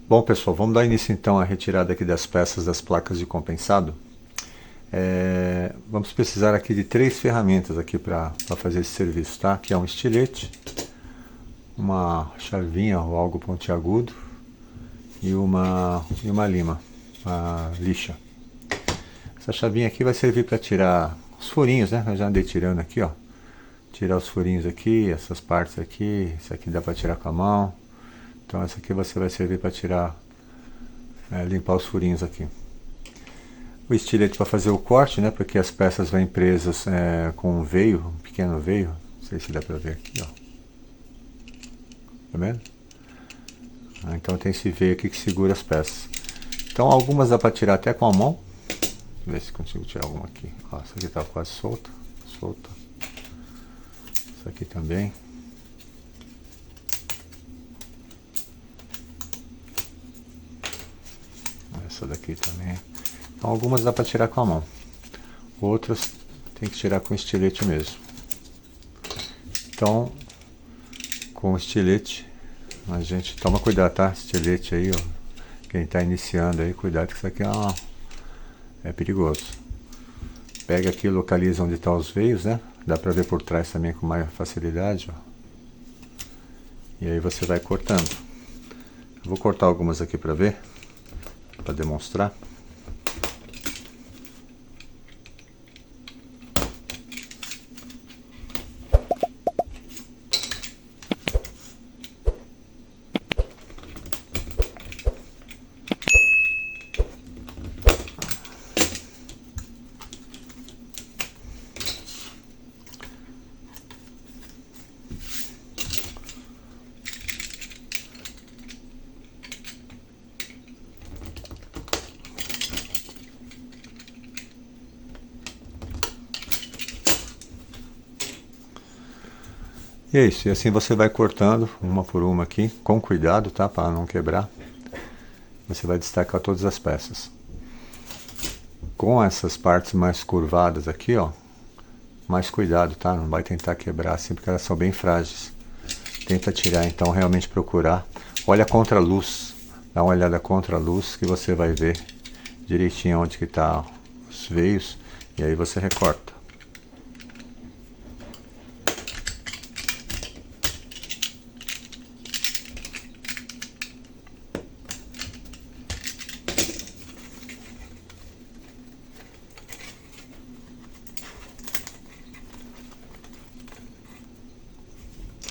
Bom pessoal, vamos dar início então à retirada aqui das peças das placas de compensado. Vamos precisar aqui de 3 ferramentas aqui para fazer esse serviço, tá? Que é um estilete, uma chavinha ou algo pontiagudo e uma lima, uma lixa. Essa chavinha aqui vai servir para tirar os furinhos, né? Eu já andei tirando aqui, ó. Tirar os furinhos aqui, essas partes aqui, isso aqui dá para tirar com a mão. Então essa aqui você vai servir para tirar, limpar os furinhos aqui. O estilete para fazer o corte, né? Porque as peças vêm presas com um veio, um pequeno veio. Não sei se dá para ver aqui, ó. Tá vendo? Então tem esse veio aqui que segura as peças. Então algumas dá para tirar até com a mão. Deixa eu ver se consigo tirar alguma aqui. Ó, essa aqui tá quase solta. Essa aqui também. Essa daqui também. Então algumas dá para tirar com a mão. Outras tem que tirar com estilete mesmo. Então, com o estilete, a gente toma cuidado, tá? Estilete aí, ó. Quem está iniciando aí, cuidado que isso aqui é perigoso. Pega aqui e localiza onde estão os veios, né? Dá para ver por trás também com mais facilidade, ó. E aí você vai cortando. Eu vou cortar algumas aqui para ver, para demonstrar. E é isso, e assim você vai cortando uma por uma aqui, com cuidado, tá? Para não quebrar. Você vai destacar todas as peças. Com essas partes mais curvadas aqui, ó, mais cuidado, tá? Não vai tentar quebrar assim, porque elas são bem frágeis. Tenta tirar, então, realmente procurar. Olha contra a luz, dá uma olhada contra a luz que você vai ver direitinho onde que tá os veios, e aí você recorta.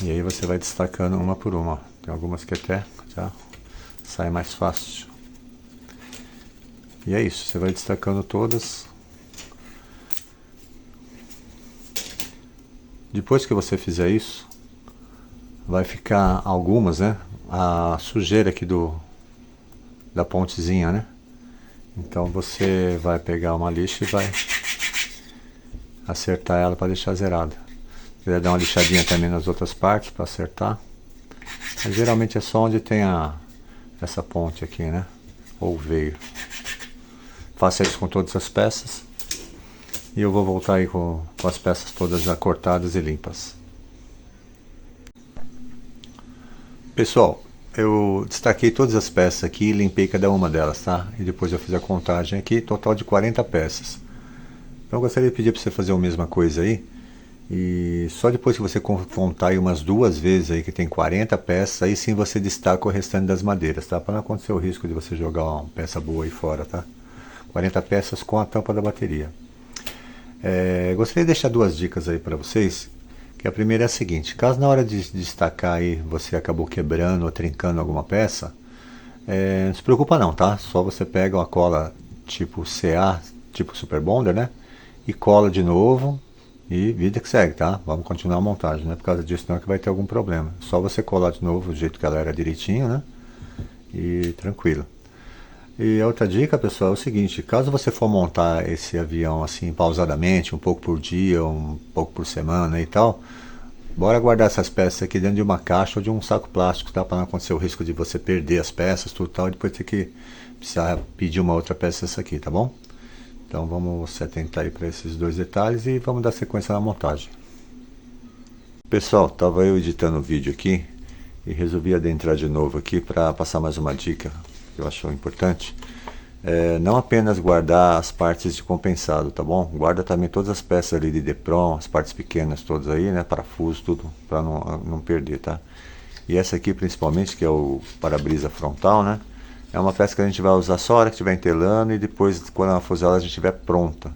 E aí você vai destacando uma por uma. Tem algumas que até já sai mais fácil. E é isso, você vai destacando todas. Depois que você fizer isso, vai ficar algumas, né? A sujeira aqui da pontezinha, né? Então você vai pegar uma lixa e vai acertar ela para deixar zerada. Se quiser dar uma lixadinha também nas outras partes para acertar. Mas geralmente é só onde tem essa ponte aqui, né? Ou veio. Faça isso com todas as peças. E eu vou voltar aí com as peças todas já cortadas e limpas. Pessoal, eu destaquei todas as peças aqui e limpei cada uma delas, tá? E depois eu fiz a contagem aqui, total de 40 peças. Então eu gostaria de pedir para você fazer a mesma coisa aí. E só depois que você contar aí umas 2 vezes aí que tem 40 peças, aí sim você destaca o restante das madeiras, tá? Para não acontecer o risco de você jogar uma peça boa aí fora, tá? 40 peças com a tampa da bateria. Gostaria de deixar 2 dicas aí para vocês. Que a primeira é a seguinte: caso na hora de destacar aí você acabou quebrando ou trincando alguma peça, não se preocupa não, tá? Só você pega uma cola tipo CA, tipo Super Bonder, né? E cola de novo. E vida que segue, tá? Vamos continuar a montagem, não é por causa disso não que vai ter algum problema. Só você colar de novo do jeito que ela era direitinho, né? E tranquilo. E a outra dica, pessoal, é o seguinte: caso você for montar esse avião assim pausadamente, um pouco por dia, um pouco por semana e tal, bora guardar essas peças aqui dentro de uma caixa ou de um saco plástico, tá? Para não acontecer o risco de você perder as peças, tudo tal, e depois ter que precisar pedir uma outra peça dessa aqui, tá bom? Então vamos se atentar aí para esses dois detalhes e vamos dar sequência na montagem. Pessoal, estava eu editando o vídeo aqui e resolvi adentrar de novo aqui para passar mais uma dica que eu acho importante. Não apenas guardar as partes de compensado, tá bom? Guarda também todas as peças ali de DEPROM, as partes pequenas todas aí, né? Parafuso, tudo, para não perder, tá? E essa aqui principalmente, que é o para-brisa frontal, né? É uma peça que a gente vai usar só a hora que estiver entelando e depois, quando a fuselagem estiver pronta.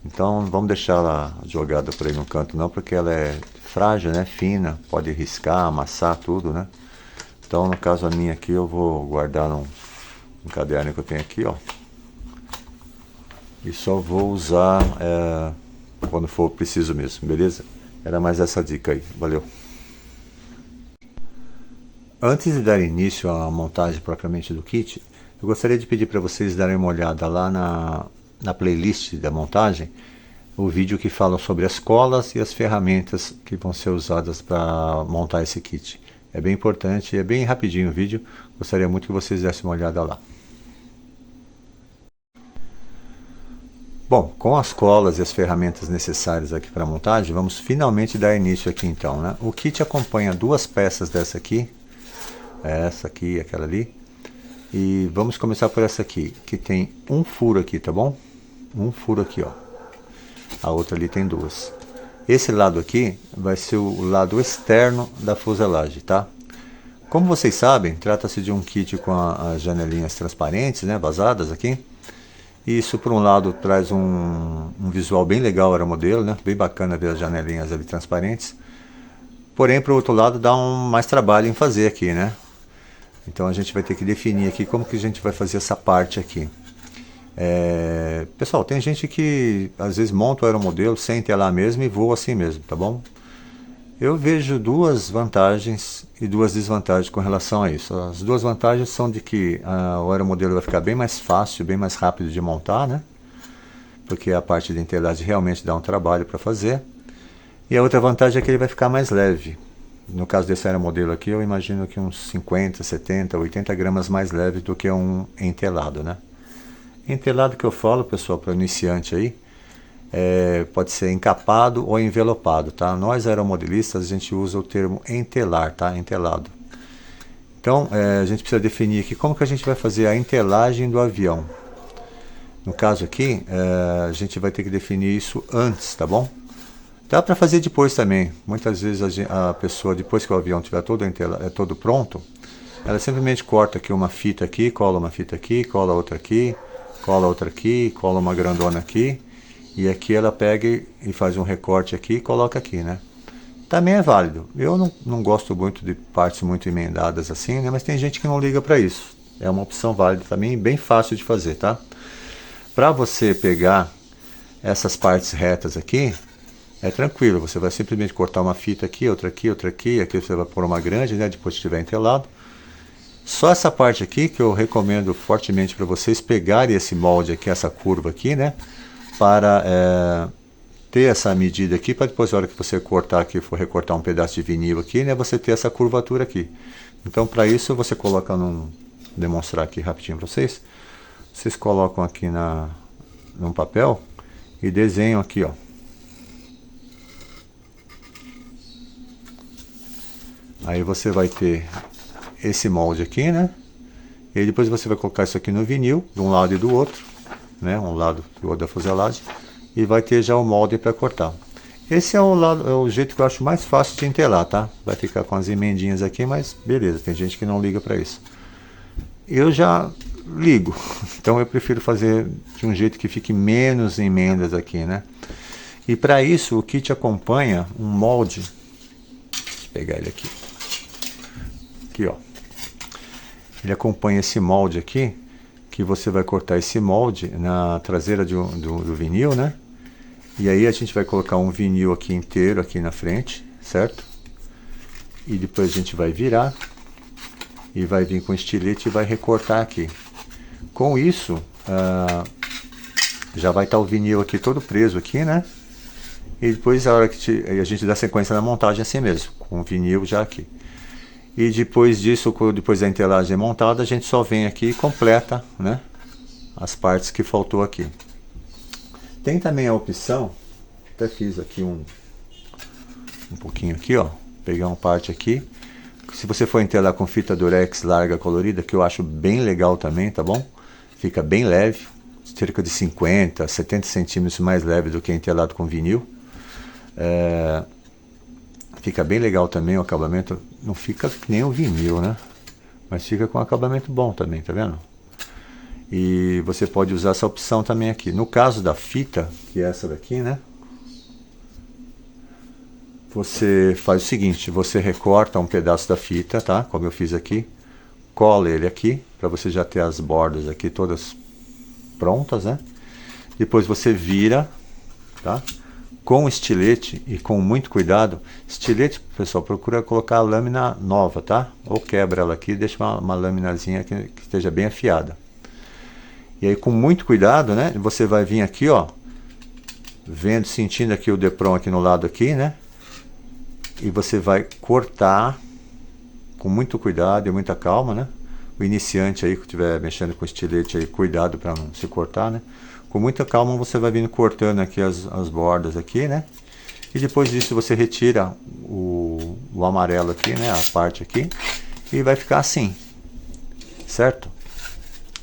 Então, não vamos deixar ela jogada por aí no canto não, porque ela é frágil, né? Fina, pode riscar, amassar tudo, né? Então, no caso a minha aqui, eu vou guardar num caderno que eu tenho aqui, ó. E só vou usar quando for preciso mesmo, beleza? Era mais essa dica aí, valeu. Antes de dar início à montagem propriamente do kit, eu gostaria de pedir para vocês darem uma olhada lá na playlist da montagem, o vídeo que fala sobre as colas e as ferramentas que vão ser usadas para montar esse kit. É bem importante, é bem rapidinho o vídeo, gostaria muito que vocês dessem uma olhada lá. Bom, com as colas e as ferramentas necessárias aqui para a montagem, vamos finalmente dar início aqui então, né? O kit acompanha duas peças dessa aqui, essa aqui e aquela ali. E vamos começar por essa aqui, que tem um furo aqui, tá bom? Um furo aqui, ó. A outra ali tem duas. Esse lado aqui vai ser o lado externo da fuselagem, tá? Como vocês sabem, trata-se de um kit com as janelinhas transparentes, né, vazadas aqui. Isso, por um lado, traz um visual bem legal ao aeromodelo, né? Bem bacana ver as janelinhas ali transparentes. Porém, por outro lado, dá mais trabalho em fazer aqui, né? Então a gente vai ter que definir aqui como que a gente vai fazer essa parte aqui. Pessoal, tem gente que às vezes monta o aeromodelo sem entelar mesmo e voa assim mesmo, tá bom? Eu vejo duas vantagens e duas desvantagens com relação a isso. As duas vantagens são de que o aeromodelo vai ficar bem mais fácil, bem mais rápido de montar, né? Porque a parte de entelagem realmente dá um trabalho para fazer. E a outra vantagem é que ele vai ficar mais leve. No caso desse aeromodelo aqui, eu imagino que uns 50, 70, 80 gramas mais leve do que um entelado, né? Entelado que eu falo, pessoal, para iniciante aí, pode ser encapado ou envelopado, tá? Nós aeromodelistas, a gente usa o termo entelar, tá? Entelado. Então, a gente precisa definir aqui como que a gente vai fazer a entelagem do avião. No caso aqui, a gente vai ter que definir isso antes, tá bom? Dá para fazer depois também. Muitas vezes a pessoa, depois que o avião estiver todo pronto, ela simplesmente corta aqui uma fita aqui, cola uma fita aqui, cola outra aqui, cola outra aqui, cola uma grandona aqui, e aqui ela pega e faz um recorte aqui e coloca aqui, né? Também é válido. Eu não gosto muito de partes muito emendadas assim, né? Mas tem gente que não liga para isso. É uma opção válida também, bem fácil de fazer, tá? Para você pegar essas partes retas aqui, é tranquilo, você vai simplesmente cortar uma fita aqui, outra aqui, outra aqui, aqui você vai pôr uma grande, né, depois que estiver entelado. Só essa parte aqui que eu recomendo fortemente para vocês pegarem esse molde aqui, essa curva aqui, né, para ter essa medida aqui, para depois, na hora que você cortar aqui, for recortar um pedaço de vinil aqui, né, você ter essa curvatura aqui. Então, para isso, você coloca vou demonstrar aqui rapidinho para vocês. Vocês colocam aqui num papel e desenham aqui, ó. Aí você vai ter esse molde aqui, né? E depois você vai colocar isso aqui no vinil, de um lado e do outro, né? Um lado e outro da fuselagem. E vai ter já o molde para cortar. Esse é o jeito que eu acho mais fácil de entelar, tá? Vai ficar com as emendinhas aqui, mas beleza, tem gente que não liga para isso. Eu já ligo, então eu prefiro fazer de um jeito que fique menos emendas aqui, né? E para isso o kit acompanha um molde. Deixa eu pegar ele aqui. Aqui, ó. Ele acompanha esse molde aqui, que você vai cortar esse molde na traseira do vinil, né? E aí a gente vai colocar um vinil aqui inteiro aqui na frente, certo? E depois a gente vai virar e vai vir com estilete e vai recortar aqui. Com isso, já vai estar o vinil aqui todo preso aqui, né? E depois a hora que a gente dá sequência na montagem assim mesmo, com o vinil já aqui. E depois disso, depois da entelagem montada, a gente só vem aqui e completa, né, as partes que faltou aqui. Tem também a opção, até fiz aqui um pouquinho aqui, ó, pegar uma parte aqui. Se você for entelar com fita durex larga colorida, que eu acho bem legal também, tá bom? Fica bem leve, cerca de 50, 70 centímetros mais leve do que entelado com vinil. Fica bem legal também o acabamento, não fica que nem o vinil, né? Mas fica com acabamento bom também, tá vendo? E você pode usar essa opção também aqui. No caso da fita, que é essa daqui, né? Você faz o seguinte, você recorta um pedaço da fita, tá? Como eu fiz aqui. Cola ele aqui, para você já ter as bordas aqui todas prontas, né? Depois você vira, tá? Com estilete e com muito cuidado. Estilete, pessoal, procura colocar a lâmina nova, tá? Ou quebra ela aqui e deixa uma laminazinha que esteja bem afiada. E aí com muito cuidado, né? Você vai vir aqui, ó. Vendo, sentindo aqui o Depron aqui no lado aqui, né? E você vai cortar com muito cuidado e muita calma, né? O iniciante aí que estiver mexendo com estilete aí, cuidado para não se cortar, né? Com muita calma você vai vindo cortando aqui as bordas aqui, né? E depois disso você retira o amarelo aqui, né? A parte aqui. E vai ficar assim, certo?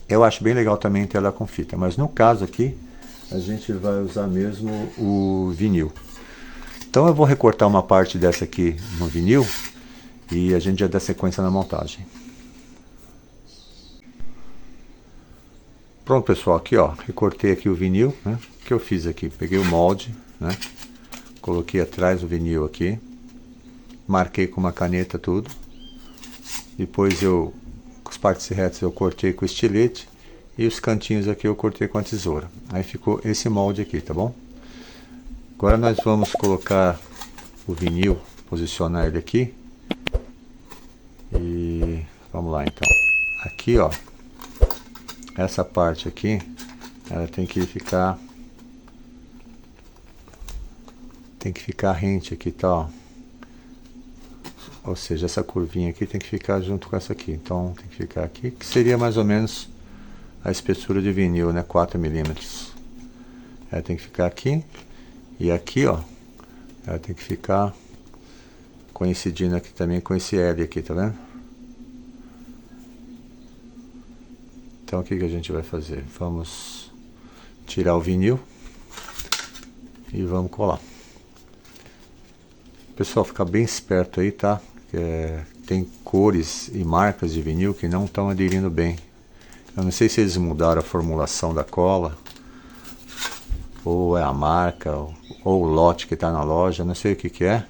Eu acho bem legal também telar com fita, mas no caso aqui a gente vai usar mesmo o vinil. Então eu vou recortar uma parte dessa aqui no vinil e a gente já dá sequência na montagem. Pronto, pessoal, aqui ó, recortei aqui o vinil, né? O que eu fiz aqui? Peguei o molde, né? Coloquei atrás o vinil aqui, marquei com uma caneta tudo. Depois com as partes retas eu cortei com o estilete e os cantinhos aqui eu cortei com a tesoura. Aí ficou esse molde aqui, tá bom? Agora nós vamos colocar o vinil, posicionar ele aqui. E vamos lá então. Aqui ó, essa parte aqui, ela tem que ficar rente aqui, tá? Ó. Ou seja, essa curvinha aqui tem que ficar junto com essa aqui. Então tem que ficar aqui, que seria mais ou menos a espessura de vinil, né? 4 milímetros. Ela tem que ficar aqui. E aqui, ó, ela tem que ficar coincidindo aqui também com esse L aqui, tá vendo? Então o que a gente vai fazer? Vamos tirar o vinil e vamos colar. Pessoal, fica bem esperto aí, tá? Tem cores e marcas de vinil que não estão aderindo bem. Eu não sei se eles mudaram a formulação da cola, ou é a marca, ou o lote que está na loja, não sei o que é,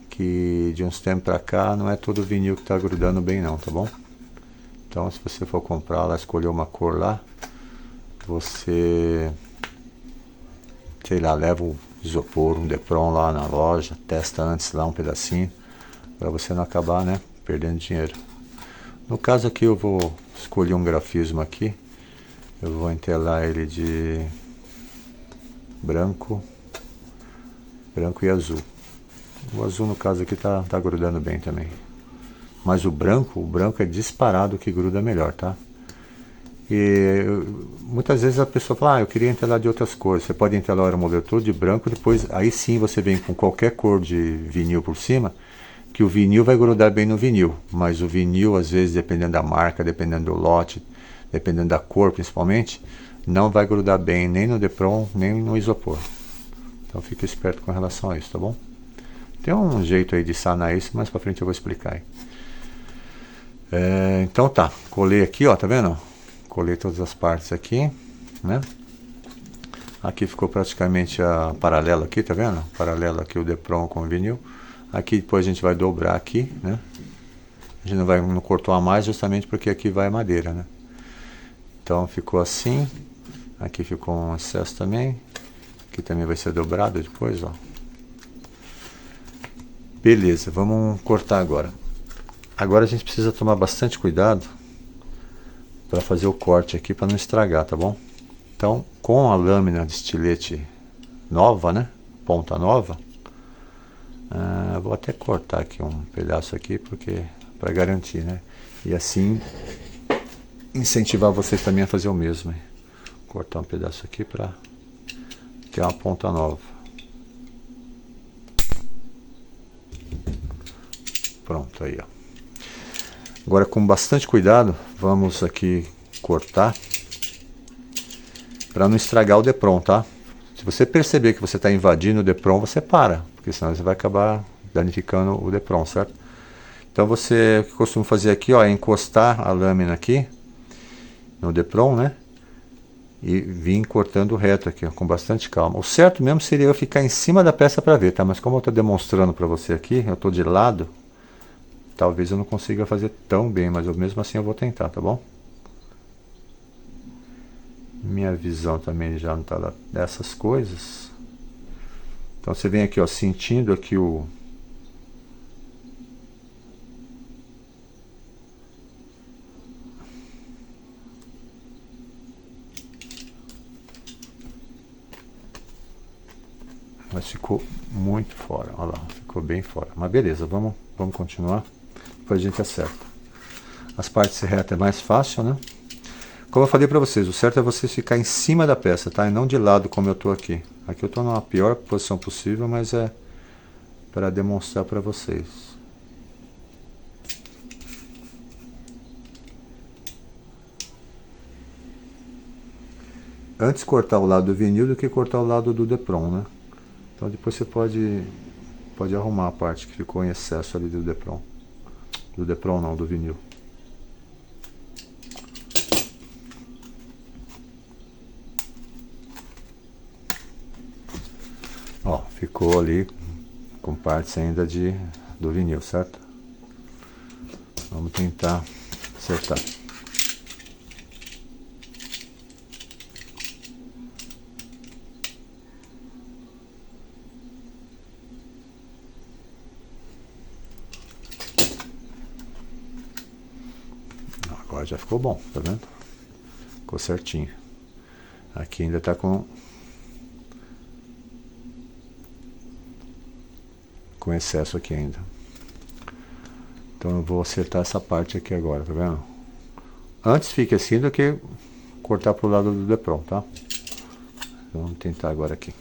que de uns tempos para cá não é todo vinil que está grudando bem não, tá bom? Então se você for comprar lá, escolher uma cor lá, você, sei lá, leva um isopor, um Depron lá na loja, testa antes lá um pedacinho, para você não acabar, né, perdendo dinheiro. No caso aqui eu vou escolher um grafismo aqui, eu vou entelar ele de branco e azul. O azul no caso aqui tá grudando bem também. Mas o branco é disparado que gruda melhor, tá? E muitas vezes a pessoa fala, eu queria entelar de outras cores. Você pode entelar o aeromodelador todo de branco, depois aí sim você vem com qualquer cor de vinil por cima, que o vinil vai grudar bem no vinil. Mas o vinil, às vezes, dependendo da marca, dependendo do lote, dependendo da cor principalmente, não vai grudar bem nem no Depron, nem no isopor. Então fique esperto com relação a isso, tá bom? Tem um jeito aí de sanar isso, mais pra frente eu vou explicar aí. Então tá, colei aqui, ó, tá vendo? Colei todas as partes aqui, né? Aqui ficou praticamente a paralela aqui, tá vendo? Paralela aqui o Depron com o vinil. Aqui depois a gente vai dobrar aqui, né? A gente não cortou a mais justamente porque aqui vai madeira, né? Então ficou assim. Aqui ficou um excesso também. Aqui também vai ser dobrado depois, ó. Beleza, vamos cortar agora. Agora a gente precisa tomar bastante cuidado para fazer o corte aqui para não estragar, tá bom? Então, com a lâmina de estilete nova, né? Ponta nova. Vou até cortar aqui um pedaço aqui porque para garantir, né? E assim incentivar vocês também a fazer o mesmo. Cortar um pedaço aqui para que é uma ponta nova. Pronto, aí, ó. Agora, com bastante cuidado, vamos aqui cortar para não estragar o Depron, tá? Se você perceber que você está invadindo o Depron, você para, porque senão você vai acabar danificando o Depron, certo? Então você, o que eu costumo fazer aqui, ó, é encostar a lâmina aqui no Depron, né? E vir cortando reto aqui, ó, com bastante calma. O certo mesmo seria eu ficar em cima da peça para ver, tá? Mas como eu estou demonstrando para você aqui, eu estou de lado, talvez eu não consiga fazer tão bem, mas mesmo assim eu vou tentar, tá bom? Minha visão também já não está dessas coisas. Então você vem aqui, ó, sentindo aqui o... Mas ficou muito fora, olha lá, ficou bem fora. Mas beleza, vamos continuar, depois a gente acerta. As partes retas é mais fácil, né? Como eu falei para vocês, o certo é você ficar em cima da peça, tá? E não de lado como eu tô aqui. Aqui eu tô numa pior posição possível, mas é para demonstrar para vocês. Antes cortar o lado do vinil do que cortar o lado do Depron, né? Então depois você pode arrumar a parte que ficou em excesso ali do Depron. Do Depron não, do vinil. Ó, ficou ali com partes ainda do vinil, certo? Vamos tentar acertar. Agora já ficou bom, tá vendo? Ficou certinho. Aqui ainda tá com excesso aqui ainda. Então eu vou acertar essa parte aqui agora, tá vendo? Antes fique assim do que cortar pro lado do Depron, tá? Vamos tentar agora aqui.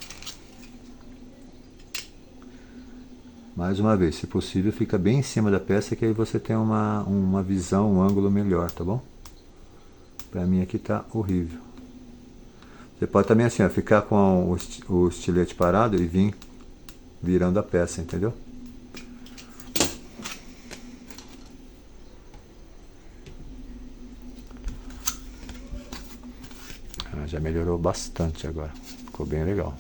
Mais uma vez, se possível, fica bem em cima da peça, que aí você tem uma visão, um ângulo melhor, tá bom? Pra mim aqui tá horrível. Você pode também assim, ó, ficar com o estilete parado e vir virando a peça, entendeu? Já melhorou bastante agora. Ficou bem legal.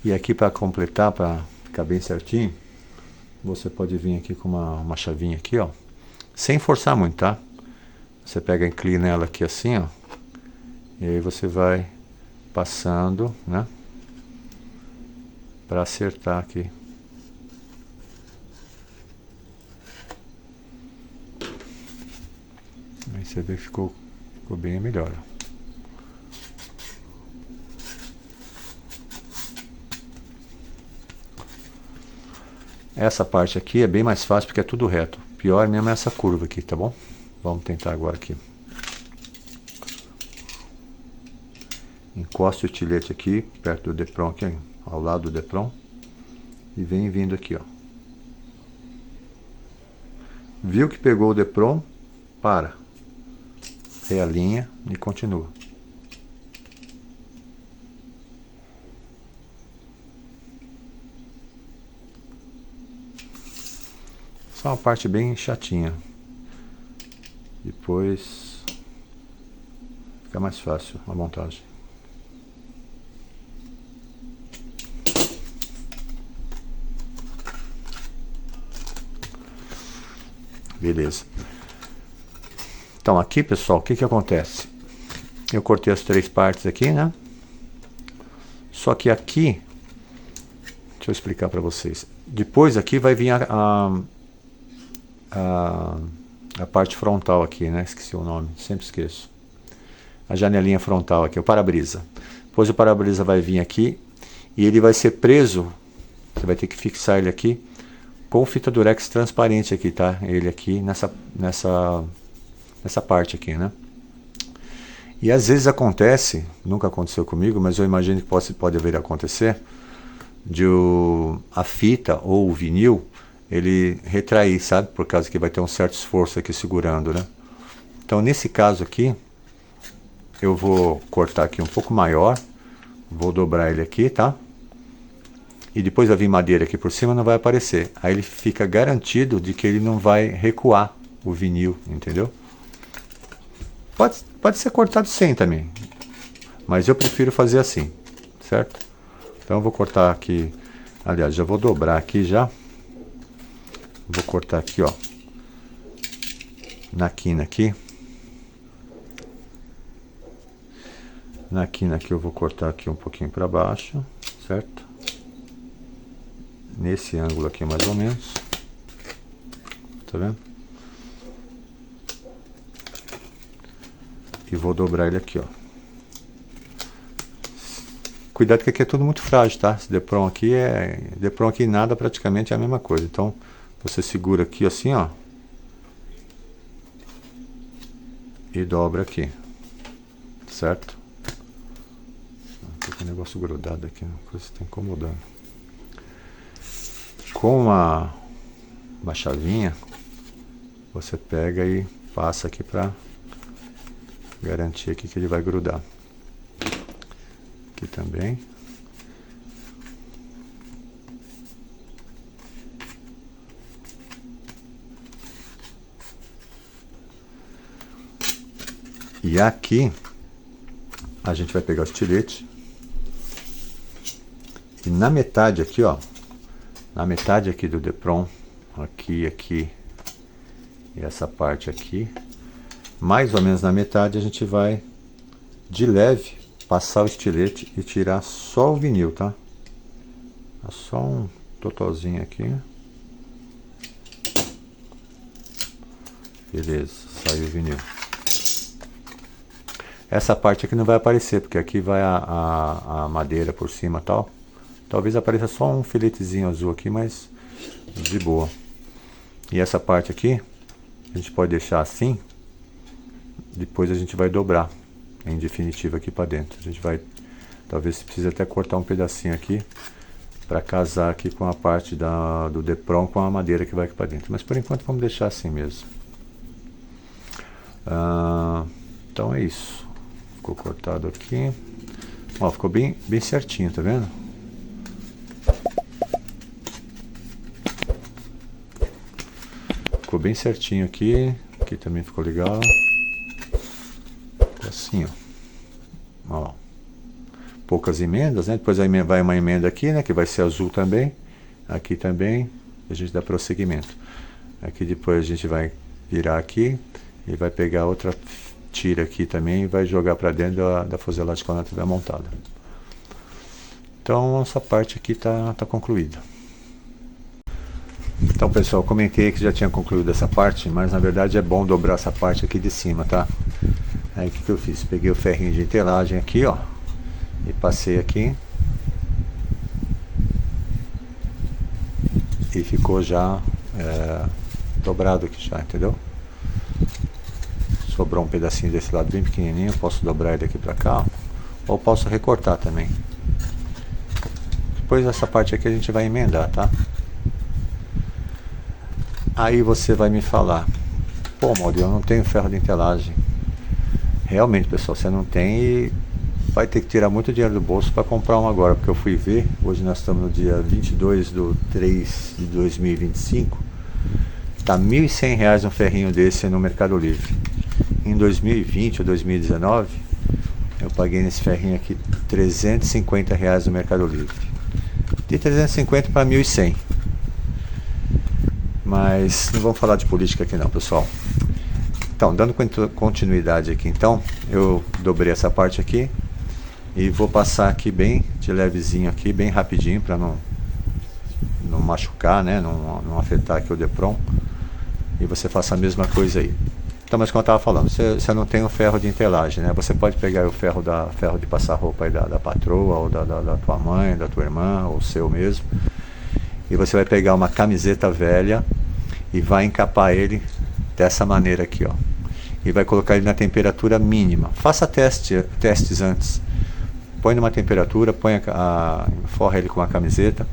E aqui para completar, para ficar bem certinho, você pode vir aqui com uma chavinha aqui, ó. Sem forçar muito, tá? Você pega e inclina ela aqui assim, ó. E aí você vai passando, né? Para acertar aqui. Aí você vê que ficou bem melhor. Essa parte aqui é bem mais fácil porque é tudo reto. Pior mesmo é essa curva aqui, tá bom? Vamos tentar agora aqui. Encoste o estilete aqui, perto do Depron, aqui, ao lado do Depron. E vem vindo aqui, ó. Viu que pegou o Depron? Para. Realinha e continua. Só uma parte bem chatinha. Depois fica mais fácil a montagem. Beleza. Então aqui, pessoal, o que acontece? Eu cortei as 3 partes aqui, né? Só que aqui, deixa eu explicar para vocês. Depois aqui vai vir a parte frontal aqui, né? Esqueci o nome, sempre esqueço. A janelinha frontal aqui, o para-brisa. Depois o para-brisa vai vir aqui e ele vai ser preso. Você vai ter que fixar ele aqui com fita durex transparente aqui, tá? Ele aqui nessa parte aqui, né? E às vezes acontece, nunca aconteceu comigo, mas eu imagino que pode vir a acontecer, de a fita ou o vinil, ele retrair, sabe? Por causa que vai ter um certo esforço aqui segurando, né? Então nesse caso aqui, eu vou cortar aqui um pouco maior, vou dobrar ele aqui, tá? E depois vai vir madeira aqui por cima, não vai aparecer. Aí ele fica garantido de que ele não vai recuar o vinil, entendeu? Pode ser cortado sem também, mas eu prefiro fazer assim, certo? Então eu vou cortar aqui, aliás, já vou dobrar aqui já. Vou cortar aqui, ó, na quina aqui. Na quina aqui eu vou cortar aqui um pouquinho para baixo, certo? Nesse ângulo aqui mais ou menos. Tá vendo? E vou dobrar ele aqui, ó. Cuidado que aqui é tudo muito frágil, tá? Esse Depron aqui nada praticamente é a mesma coisa. Então, você segura aqui assim, ó. E dobra aqui. Certo? Tô com o negócio grudado aqui, uma coisa está incomodando. Com uma chavinha, você pega e passa aqui pra garantir aqui que ele vai grudar. Aqui também. E aqui a gente vai pegar o estilete e na metade aqui, ó, na metade aqui do Depron, aqui e essa parte aqui, mais ou menos na metade a gente vai de leve passar o estilete e tirar só o vinil, tá? Só um totozinho aqui. Beleza, saiu o vinil. Essa parte aqui não vai aparecer, porque aqui vai a madeira por cima e tal. Talvez apareça só um filetezinho azul aqui, mas de boa. E essa parte aqui, a gente pode deixar assim. Depois a gente vai dobrar, em definitivo, aqui para dentro. A gente vai, talvez precise até cortar um pedacinho aqui, para casar aqui com a parte do Depron com a madeira que vai aqui para dentro. Mas por enquanto vamos deixar assim mesmo. Então é isso. Ficou cortado aqui. Ó, ficou bem certinho, tá vendo? Ficou bem certinho aqui. Aqui também ficou legal. Assim, ó. Poucas emendas, né? Depois vai uma emenda aqui, né? Que vai ser azul também. Aqui também. A gente dá prosseguimento. Aqui depois a gente vai virar aqui. E vai pegar outra tira aqui também e vai jogar para dentro da fuselagem quando ela estiver montada. Então essa parte aqui tá concluída. Então pessoal, comentei que já tinha concluído essa parte, mas na verdade é bom dobrar essa parte aqui de cima, tá? Aí o que eu fiz? Peguei o ferrinho de entelagem aqui, ó, e passei aqui. E ficou já dobrado aqui já, entendeu? Sobrou um pedacinho desse lado bem pequenininho, posso dobrar ele aqui pra cá, ó, ou posso recortar também. Depois essa parte aqui a gente vai emendar, tá? Aí você vai me falar: pô, Mauri, eu não tenho ferro de entelagem. Realmente, pessoal, você não tem e vai ter que tirar muito dinheiro do bolso para comprar um agora, porque eu fui ver, hoje nós estamos no dia 22/3/2025, tá R$ 1.100 um ferrinho desse no Mercado Livre. Em 2020 ou 2019, eu paguei nesse ferrinho aqui R$ 350 no Mercado Livre. De 350 para 1.100. Mas não vamos falar de política aqui não, pessoal. Então, dando continuidade aqui, então, eu dobrei essa parte aqui e vou passar aqui bem de levezinho aqui, bem rapidinho, para não machucar, né, não afetar aqui o Depron. E você faça a mesma coisa aí. Então, mas como eu estava falando, você não tem o ferro de entelagem, né? Você pode pegar o ferro de passar roupa aí da patroa, ou da tua mãe, da tua irmã, ou seu mesmo. E você vai pegar uma camiseta velha e vai encapar ele dessa maneira aqui, ó. e vai colocar ele na temperatura mínima. Faça testes antes. Põe numa temperatura, forra ele com uma camiseta,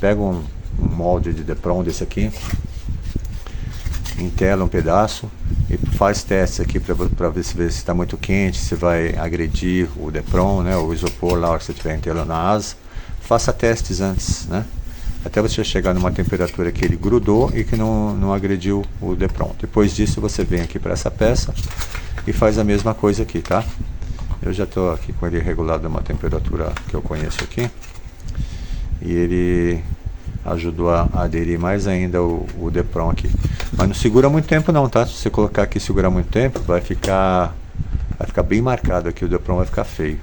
pega um molde de Depron desse aqui, entela um pedaço e faz testes aqui para ver se está muito quente, se vai agredir o Depron, né, o isopor lá que você estiver entelando a asa. Faça testes antes, né, até você chegar numa temperatura que ele grudou e que não agrediu o Depron. Depois disso você vem aqui para essa peça e faz a mesma coisa aqui, tá? Eu já estou aqui com ele regulado numa temperatura que eu conheço aqui e ele ajudou a aderir mais ainda o Depron aqui. Mas não segura muito tempo não, tá? Se você colocar aqui e segurar muito tempo, vai ficar bem marcado aqui, o Depron vai ficar feio.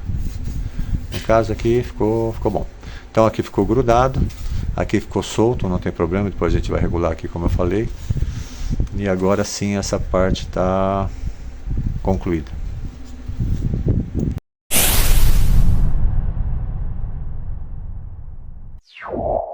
No caso aqui ficou bom. Então aqui ficou grudado, aqui ficou solto, não tem problema, depois a gente vai regular aqui como eu falei. E agora sim essa parte está concluída. You